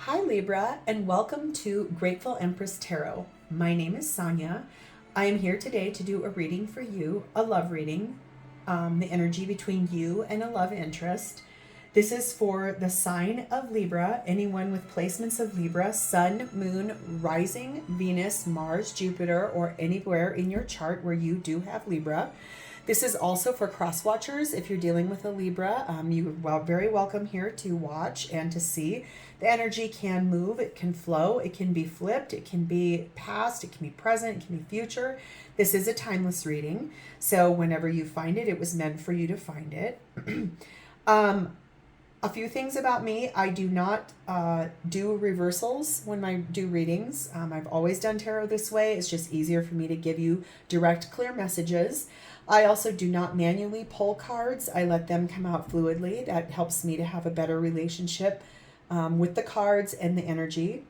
Hi Libra, and welcome to Grateful Empress Tarot. My name is Sonia. I am here today to do a reading for you, a love reading, the energy between you and a love interest. This is for the sign of Libra, anyone with placements of Libra, Sun, Moon, Rising, Venus, Mars, Jupiter, or anywhere in your chart where you do have Libra. This is also for cross watchers. If you're dealing with a Libra, you're very welcome here to watch and to see. The energy can move, it can flow, it can be flipped, it can be past, it can be present, it can be future. This is a timeless reading. So whenever you find it, it was meant for you to find it. A few things about me. I do not do reversals when I do readings. I've always done tarot this way. It's just easier for me to give you direct, clear messages. I also do not manually pull cards. I let them come out fluidly. That helps me to have a better relationship with the cards and the energy.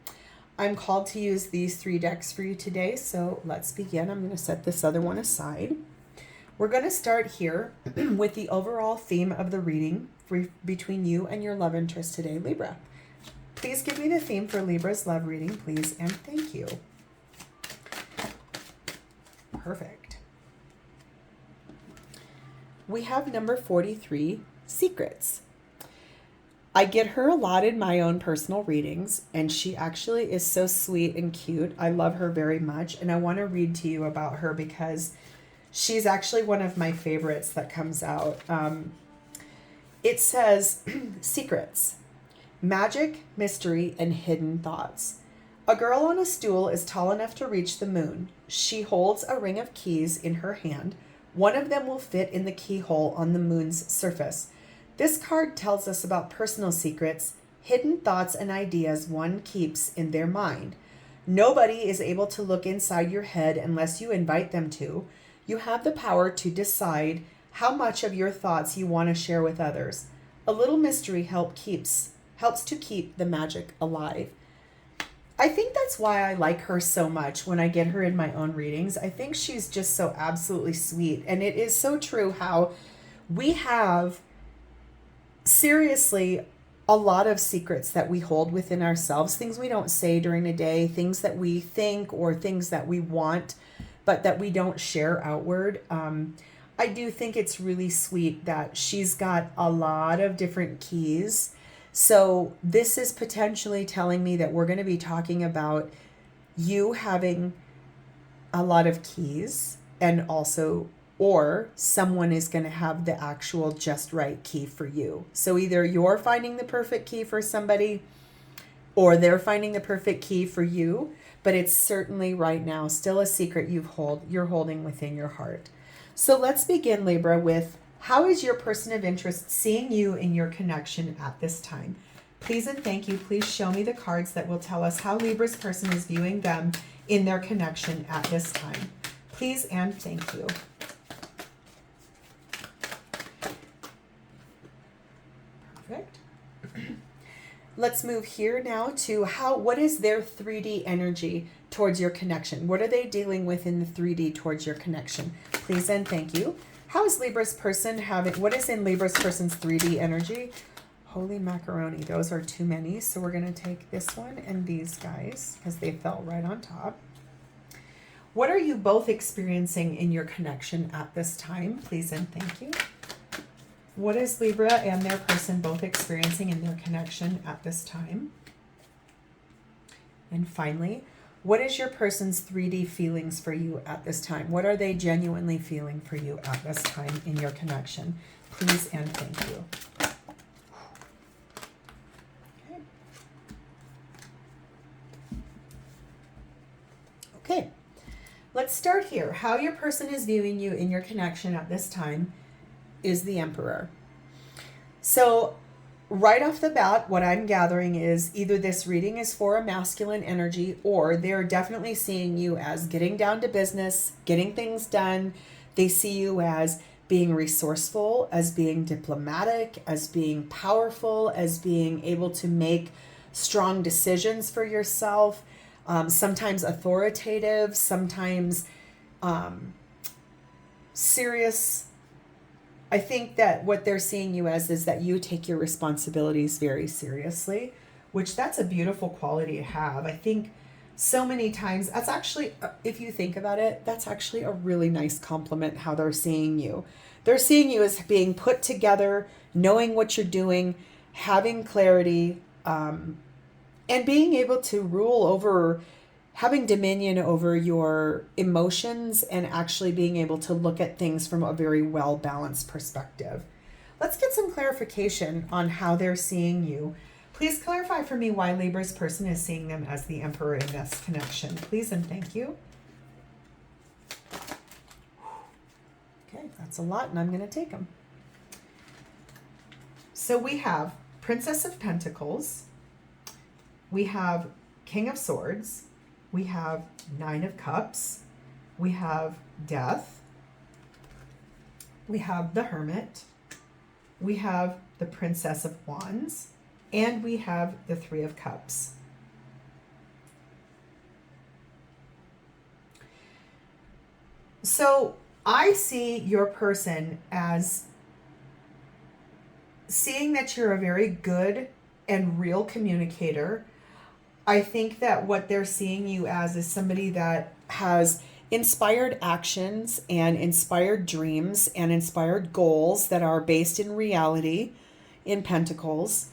I'm called to use these 3 decks for you today, so let's begin. I'm going to set this other one aside. We're going to start here with the overall theme of the reading between you and your love interest today, Libra. Please give me the theme for Libra's love reading, please, and thank you. Perfect. We have number 43, Secrets. I get her a lot in my own personal readings, and she actually is so sweet and cute. I love her very much, and I want to read to you about her because she's actually one of my favorites that comes out. It says, Secrets, magic, mystery, and hidden thoughts. A girl on a stool is tall enough to reach the moon. She holds a ring of keys in her hand. One of them will fit in the keyhole on the moon's surface. This card tells us about personal secrets, hidden thoughts, and ideas one keeps in their mind. Nobody is able to look inside your head unless you invite them to. You have the power to decide how much of your thoughts you want to share with others. A little mystery helps to keep the magic alive. I think that's why I like her so much when I get her in my own readings. I think she's just so absolutely sweet. And it is so true how we have seriously a lot of secrets that we hold within ourselves, things we don't say during the day, things that we think or things that we want, but that we don't share outward. I do think it's really sweet that she's got a lot of different keys. So this is potentially telling me that we're going to be talking about you having a lot of keys, and also, or someone is going to have the actual just right key for you. So either you're finding the perfect key for somebody or they're finding the perfect key for you, but it's certainly right now still a secret you're holding within your heart. So let's begin, Libra, with how is your person of interest seeing you in your connection at this time? Please and thank you. Please show me the cards that will tell us how Libra's person is viewing them in their connection at this time. Please and thank you. Perfect. Let's move here now to what is their 3D energy towards your connection? What are they dealing with in the 3D towards your connection? Please and thank you. How is Libra's person what is in Libra's person's 3D energy? Holy macaroni, those are too many. So we're going to take this one and these guys because they fell right on top. What are you both experiencing in your connection at this time? Please and thank you. What is Libra and their person both experiencing in their connection at this time? And finally, what is your person's 3D feelings for you at this time? What are they genuinely feeling for you at this time in your connection? Please and thank you. Okay, let's start here. How your person is viewing you in your connection at this time is the Emperor. So right off the bat, what I'm gathering is either this reading is for a masculine energy, or they're definitely seeing you as getting down to business, getting things done. They see you as being resourceful, as being diplomatic, as being powerful, as being able to make strong decisions for yourself, sometimes authoritative, sometimes serious. I think that what they're seeing you as is that you take your responsibilities very seriously, which that's a beautiful quality to have. I think so many times that's actually, if you think about it, that's actually a really nice compliment how they're seeing you. They're seeing you as being put together, knowing what you're doing, having clarity, and being able to rule over, having dominion over your emotions, and actually being able to look at things from a very well-balanced perspective. Let's get some clarification on how they're seeing you. Please clarify for me why Libra's person is seeing them as the Emperor in this connection. Please and thank you. Okay, that's a lot, and I'm going to take them. So we have Princess of Pentacles. We have King of Swords. We have Nine of Cups. We have Death. We have the Hermit. We have the Princess of Wands. And we have the Three of Cups. So I see your person as seeing that you're a very good and real communicator. I think that what they're seeing you as is somebody that has inspired actions and inspired dreams and inspired goals that are based in reality in Pentacles,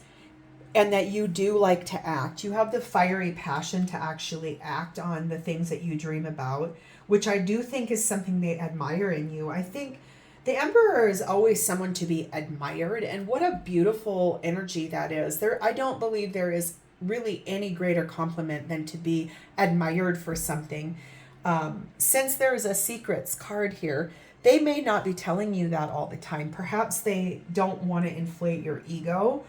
and that you do like to act. You have the fiery passion to actually act on the things that you dream about, which I do think is something they admire in you. I think the Emperor is always someone to be admired, and what a beautiful energy that is. I don't believe there is really any greater compliment than to be admired for something. Since there is a secrets card here, they may not be telling you that all the time. Perhaps they don't want to inflate your ego.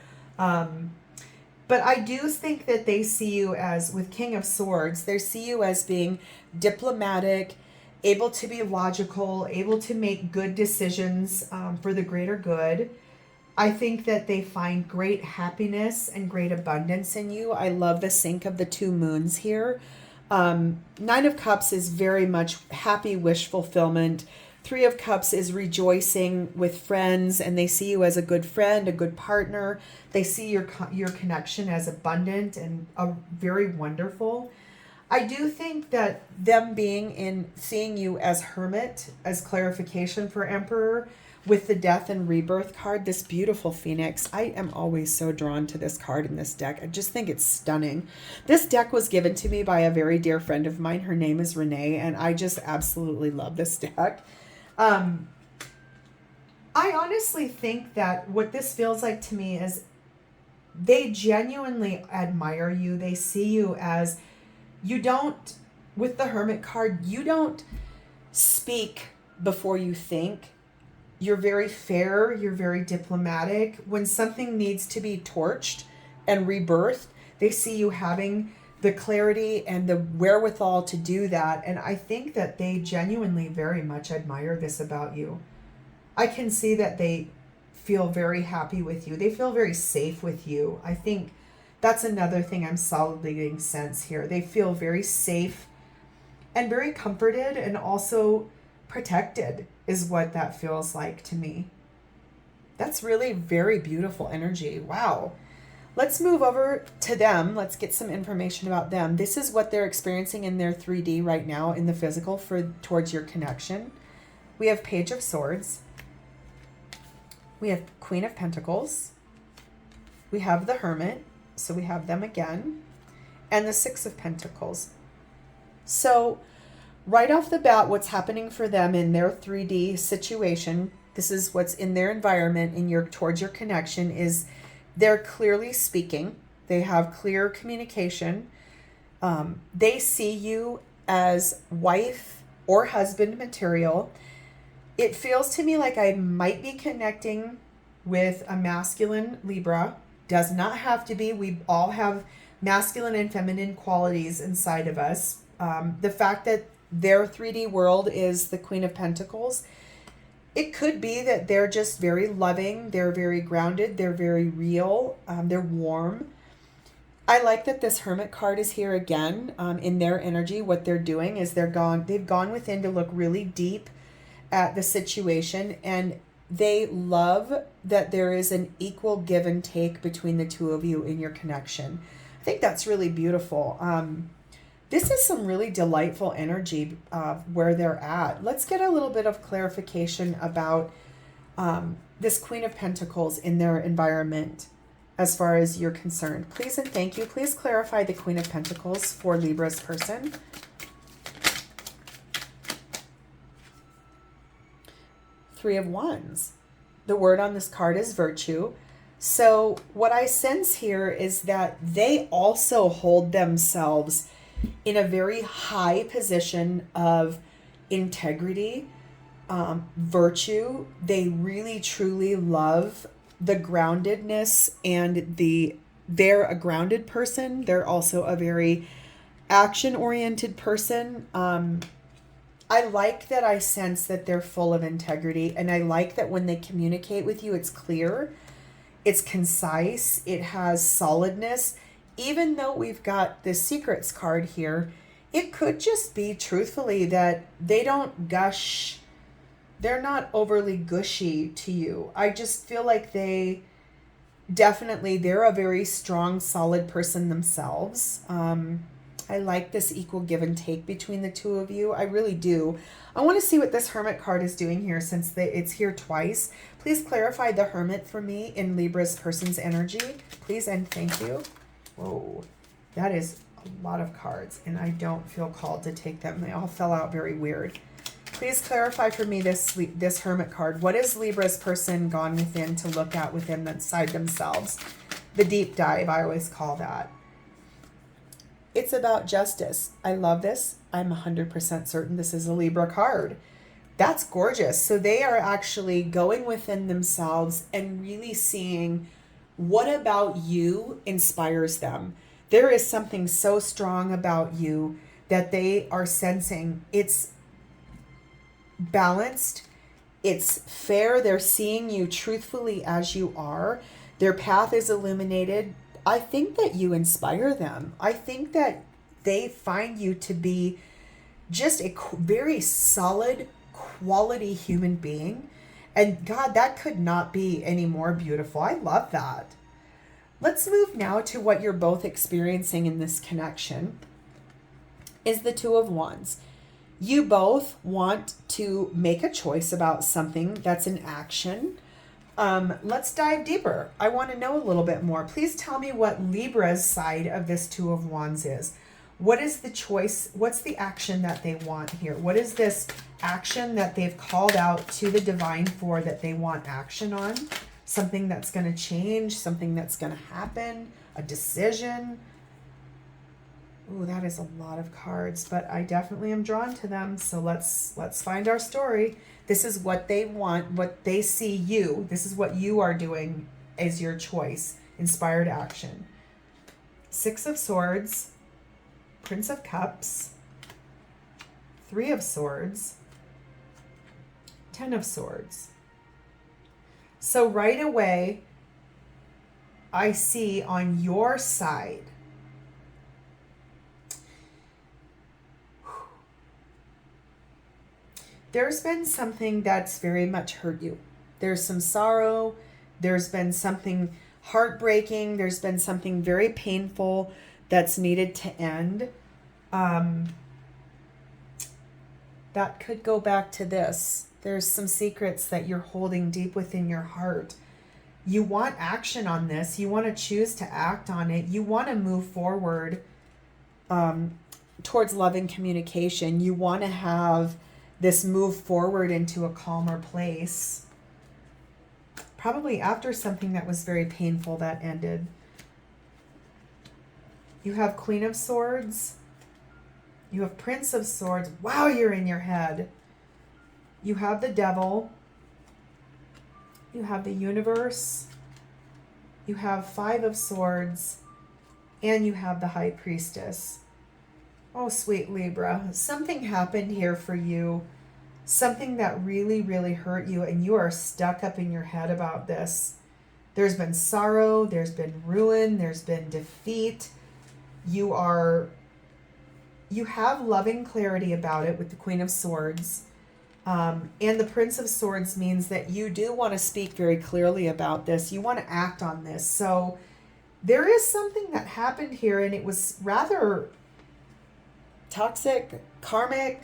But I do think that they see you as, with King of Swords, they see you as being diplomatic, able to be logical, able to make good decisions for the greater good. I think that they find great happiness and great abundance in you. I love the sync of the two moons here. Nine of Cups is very much happy wish fulfillment. Three of Cups is rejoicing with friends, and they see you as a good friend, a good partner. They see your connection as abundant and very wonderful. I do think that them seeing you as Hermit, as clarification for Emperor, with the Death and Rebirth card, this beautiful Phoenix. I am always so drawn to this card in this deck. I just think it's stunning. This deck was given to me by a very dear friend of mine. Her name is Renee, and I just absolutely love this deck. I honestly think that what this feels like to me is they genuinely admire you. They see you as, you don't, with the Hermit card, you don't speak before you think. You're very fair. You're very diplomatic. When something needs to be torched and rebirthed, they see you having the clarity and the wherewithal to do that. And I think that they genuinely very much admire this about you. I can see that they feel very happy with you. They feel very safe with you. I think that's another thing I'm solidly getting sense here. They feel very safe and very comforted, and also protected is what that feels like to me. That's really very beautiful energy. Wow. Let's move over to them. Let's get some information about them. This is what they're experiencing in their 3D right now in the physical towards your connection. We have Page of Swords. We have Queen of Pentacles. We have the Hermit. So we have them again. And the Six of Pentacles. So right off the bat, what's happening for them in their 3D situation, this is what's in their environment towards your connection, is they're clearly speaking. They have clear communication. They see you as wife or husband material. It feels to me like I might be connecting with a masculine Libra. Does not have to be. We all have masculine and feminine qualities inside of us. The fact that their 3D world is the Queen of Pentacles, it could be that they're just very loving, they're very grounded, they're very real, they're warm. I like that this Hermit card is here again. In their energy, what they're doing is they've gone within to look really deep at the situation, and they love that there is an equal give and take between the two of you in your connection. think that's really beautiful. This is some really delightful energy where they're at. Let's get a little bit of clarification about this Queen of Pentacles in their environment as far as you're concerned. Please and thank you. Please clarify the Queen of Pentacles for Libra's person. Three of Wands. The word on this card is virtue. So what I sense here is that they also hold themselves in a very high position of integrity, virtue. They really truly love the groundedness, and they're a grounded person. They're also a very action-oriented person. I like that I sense that they're full of integrity, and I like that when they communicate with you, it's clear, it's concise, it has solidness. Even though we've got the secrets card here, it could just be truthfully that they don't gush. They're not overly gushy to you. I just feel like they're a very strong, solid person themselves. I like this equal give and take between the two of you. I really do. I want to see what this Hermit card is doing here since it's here twice. Please clarify the Hermit for me in Libra's person's energy. Please and thank you. Whoa, that is a lot of cards, and I don't feel called to take them. They all fell out very weird. Please clarify for me this Hermit card. What is Libra's person gone within to look at within inside themselves? The deep dive, I always call that. It's about justice. I love this. I'm 100% certain this is a Libra card. That's gorgeous. So they are actually going within themselves and really seeing what about you inspires them. There is something so strong about you that they are sensing. It's balanced. It's fair. They're seeing you truthfully as you are. Their path is illuminated. I think that you inspire them. I think that they find you to be just a very solid, quality human being. And God, that could not be any more beautiful. I love that. Let's move now to what you're both experiencing in this connection is the Two of Wands. You both want to make a choice about something that's in action. Let's dive deeper. I want to know a little bit more. Please tell me what Libra's side of this Two of Wands is. What is the choice? What's the action that they want here? What is this action that they've called out to the divine for that they want action on? Something that's going to change, something that's going to happen, a decision. Ooh, that is a lot of cards, but I definitely am drawn to them. So let's find our story. This is what they want, what they see you. This is what you are doing as your choice. Inspired action. Six of Swords, Prince of Cups, Three of Swords, Ten of Swords. So right away, I see on your side, there's been something that's very much hurt you. There's some sorrow. There's been something heartbreaking. There's been something very painful that's needed to end. That could go back to this. There's some secrets that you're holding deep within your heart. You want action on this. You want to choose to act on it. You want to move forward towards love and communication. You want to have this move forward into a calmer place. Probably after something that was very painful that ended. You have Queen of Swords. You have Prince of Swords. Wow, you're in your head. You have the Devil. You have the Universe. You have Five of Swords. And you have the High Priestess. Oh, sweet Libra. Something happened here for you. Something that really, really hurt you, and you are stuck up in your head about this. There's been sorrow. There's been ruin. There's been defeat. You have loving clarity about it with the Queen of Swords. And the Prince of Swords means that you do want to speak very clearly about this. You want to act on this. So there is something that happened here, and it was rather toxic, karmic,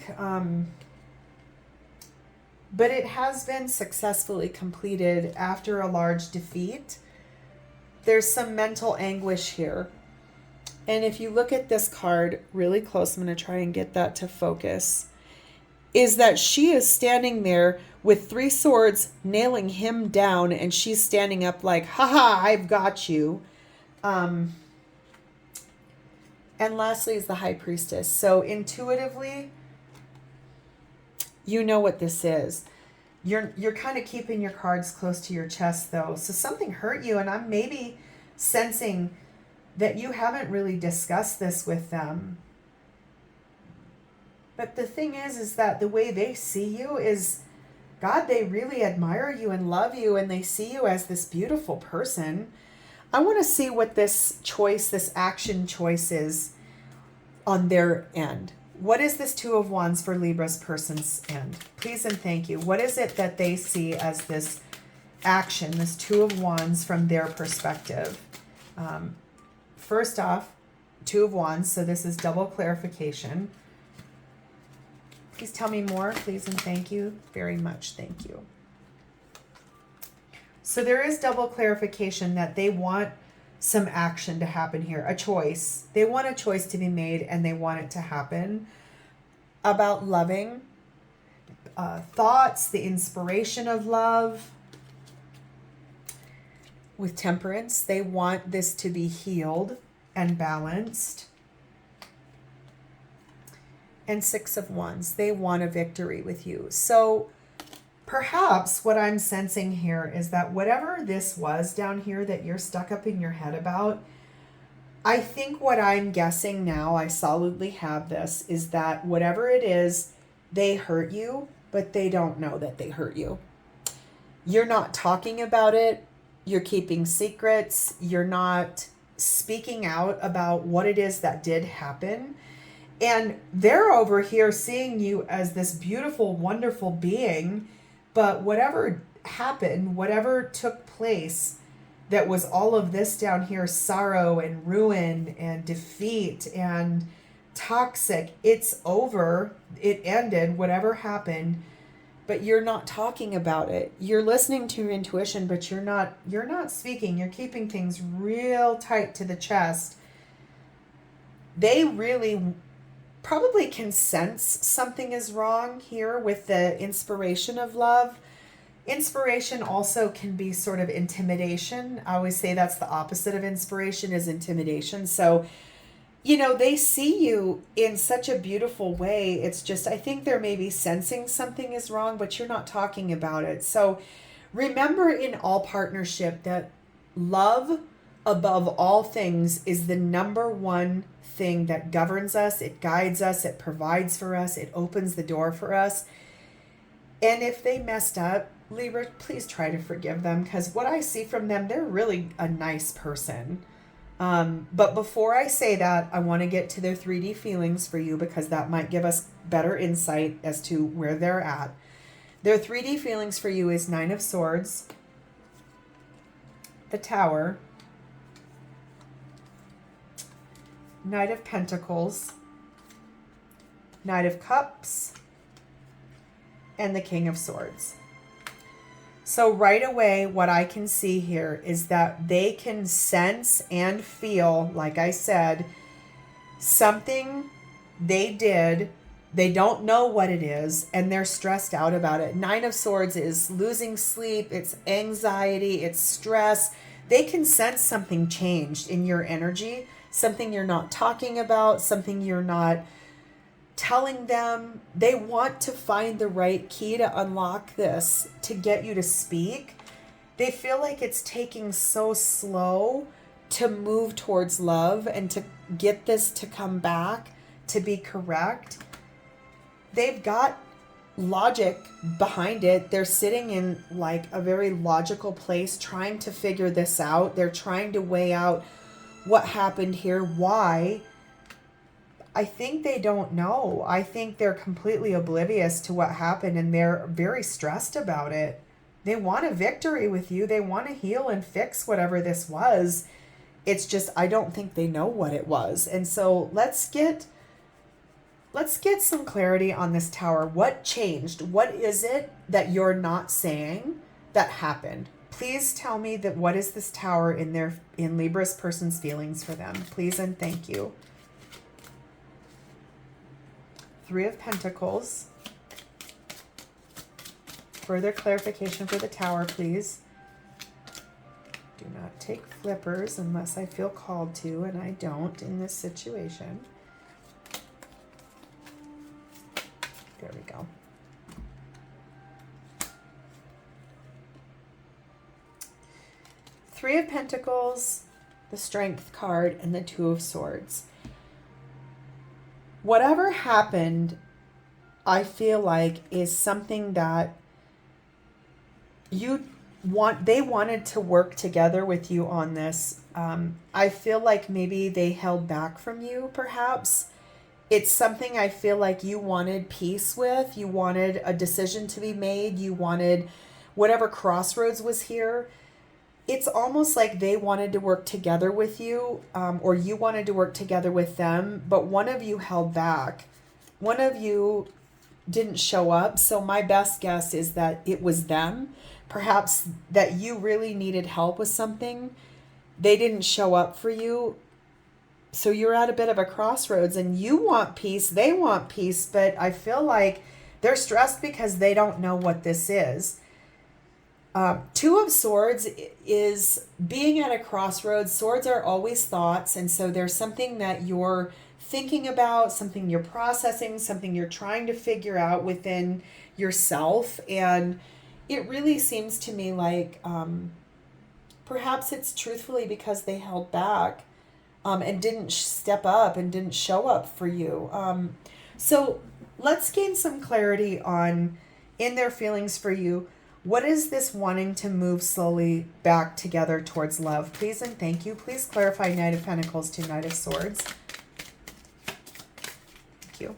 but it has been successfully completed after a large defeat. There's some mental anguish here. And if you look at this card really close, I'm going to try and get that to focus, is that she is standing there with 3 swords nailing him down, and she's standing up like, haha, I've got you. And lastly is the High Priestess. So intuitively, you know what this is. You're kind of keeping your cards close to your chest, though. So something hurt you, and I'm maybe sensing that you haven't really discussed this with them. But the thing is that the way they see you is, God, they really admire you and love you, and they see you as this beautiful person. I want to see what this choice, this action choice is on their end. What is this 2 of Wands for Libra's person's end? Please and thank you. What is it that they see as this action, this 2 of Wands from their perspective? First off, 2 of Wands, so this is double clarification. Please tell me more, please and thank you. Very much, thank you. So there is double clarification that they want some action to happen here, a choice. They want a choice to be made, and they want it to happen about loving, thoughts, the inspiration of love. With Temperance, they want this to be healed and balanced. And 6 of Wands, they want a victory with you. So perhaps what I'm sensing here is that whatever this was down here that you're stuck up in your head about, I think what I'm guessing now, I solidly have this, is that whatever it is, they hurt you, but they don't know that they hurt you. You're not talking about it. You're keeping secrets. You're not speaking out about what it is that did happen. And they're over here seeing you as this beautiful, wonderful being. But whatever happened, whatever took place, that was all of this down here, sorrow and ruin and defeat and toxic, it's over. It ended, whatever happened. But you're not talking about it. You're listening to your intuition, but you're not speaking. You're keeping things real tight to the chest. They really probably can sense something is wrong here with the inspiration of love. Inspiration also can be sort of intimidation. I always say that's the opposite of inspiration, is intimidation. So, you know, they see you in such a beautiful way. It's just, I think they're maybe sensing something is wrong, but you're not talking about it. So remember, in all partnership, that love above all things is the number one thing that governs us. It guides us. It provides for us. It opens the door for us. And if they messed up, Libra, please try to forgive them, because what I see from them, they're really a nice person. But before I say that, I want to get to their 3D feelings for you, because that might give us better insight as to where they're at. Their 3D feelings for you is 9 of Swords, the Tower, Knight of Pentacles, Knight of Cups, and the King of Swords. So right away, what I can see here is that they can sense and feel, like I said, something they did. They don't know what it is, and they're stressed out about it. 9 of Swords is losing sleep. It's anxiety. It's stress. They can sense something changed in your energy, something you're not talking about, something you're not telling them. They want to find the right key to unlock this, to get you to speak. They feel like it's taking so slow to move towards love and to get this to come back, to be correct. They've got logic behind it. They're sitting in like a very logical place, trying to figure this out. They're trying to weigh out what happened here, why. I think they don't know. I think they're completely oblivious to what happened, and they're very stressed about it. They want a victory with you. They want to heal and fix whatever this was. It's just, I don't think they know what it was. And so let's get some clarity on this Tower. What changed? What is it that you're not saying that happened? Please tell me that what is this Tower in Libra's person's feelings for them. Please and thank you. Three of Pentacles. Further clarification for the Tower, please. Do not take flippers unless I feel called to, and I don't in this situation. There we go. Three of Pentacles, the Strength card, and the Two of Swords. Whatever happened, I feel like is something that they wanted to work together with you on this. I feel like maybe they held back from you, perhaps. It's something I feel like you wanted peace with. You wanted a decision to be made. You wanted whatever crossroads was here. It's almost like they wanted to work together with you, or you wanted to work together with them, but one of you held back. One of you didn't show up. So my best guess is that it was them. Perhaps that you really needed help with something. They didn't show up for you. So you're at a bit of a crossroads, and you want peace. They want peace, but I feel like they're stressed because they don't know what this is. Two of Swords is being at a crossroads. Swords are always thoughts. And so there's something that you're thinking about, something you're processing, something you're trying to figure out within yourself. And it really seems to me like perhaps it's truthfully because they held back and didn't step up and didn't show up for you. So let's gain some clarity on in their feelings for you. What is this wanting to move slowly back together towards love? Please and thank you. Please clarify Knight of Pentacles to Knight of Swords. Thank you.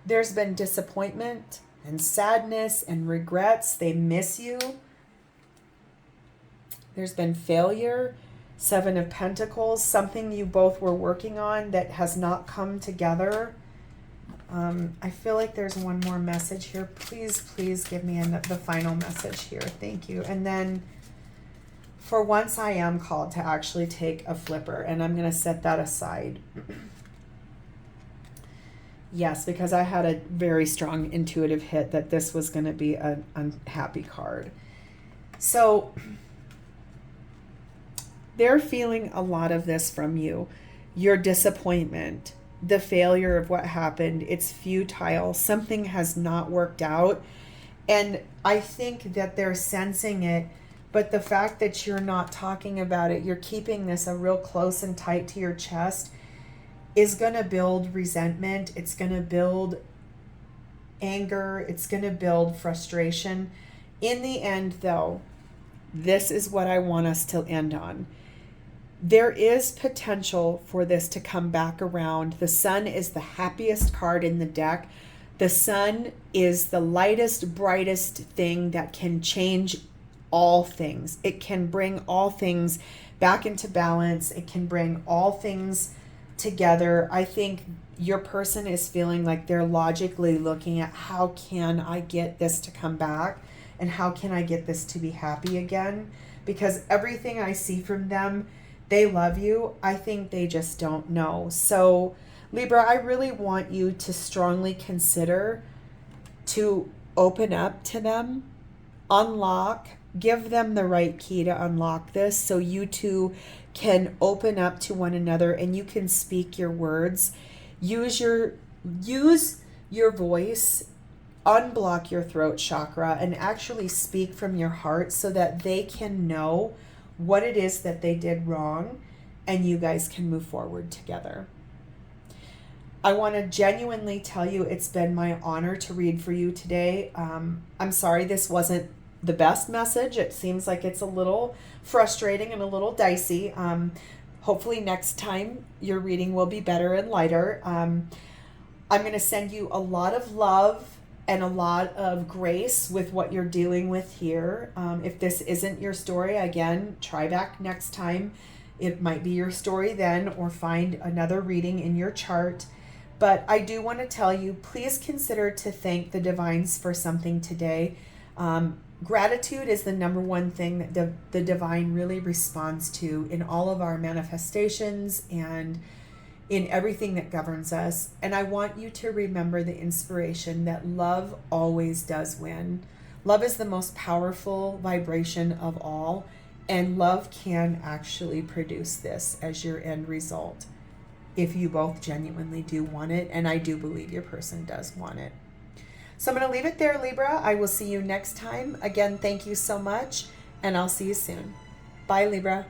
There's been disappointment and sadness and regrets. They miss you. There's been failure. Seven of Pentacles, something you both were working on that has not come together. I feel like there's one more message here. Please, please give me the final message here. Thank you. And then for once I am called to actually take a flipper, and I'm going to set that aside. Yes, because I had a very strong intuitive hit that this was going to be an unhappy card. So they're feeling a lot of this from you. Your disappointment, the failure of what happened, it's futile. Something has not worked out. And I think that they're sensing it, but the fact that you're not talking about it, you're keeping this a real close and tight to your chest, is going to build resentment. It's going to build anger. It's going to build frustration. In the end, though, this is what I want us to end on. There is potential for this to come back around. The Sun is the happiest card in the deck. The Sun is the lightest, brightest thing that can change all things. It can bring all things back into balance. It can bring all things together. I think your person is feeling like they're logically looking at how can I get this to come back and how can I get this to be happy again? Because everything I see from them, they love you. I think they just don't know. So Libra, I really want you to strongly consider to open up to them, unlock, give them the right key to unlock this so you two can open up to one another and you can speak your words. Use your voice, unblock your throat chakra, and actually speak from your heart so that they can know what it is that they did wrong and you guys can move forward together. I want to genuinely tell you it's been my honor to read for you today. I'm sorry this wasn't the best message. It seems like it's a little frustrating and a little dicey. Hopefully next time your reading will be better and lighter. I'm going to send you a lot of love and a lot of grace with what you're dealing with here. If this isn't your story, again, try back next time. It might be your story then, or find another reading in your chart. But I do want to tell you, please consider to thank the divines for something today. Gratitude is the number one thing that the divine really responds to in all of our manifestations and in everything that governs us. And I want you to remember the inspiration that love always does win. Love is the most powerful vibration of all, and love can actually produce this as your end result if you both genuinely do want it, and I do believe your person does want it. So I'm going to leave it there, Libra. I will see you next time. Again, thank you so much, and I'll see you soon. Bye, Libra.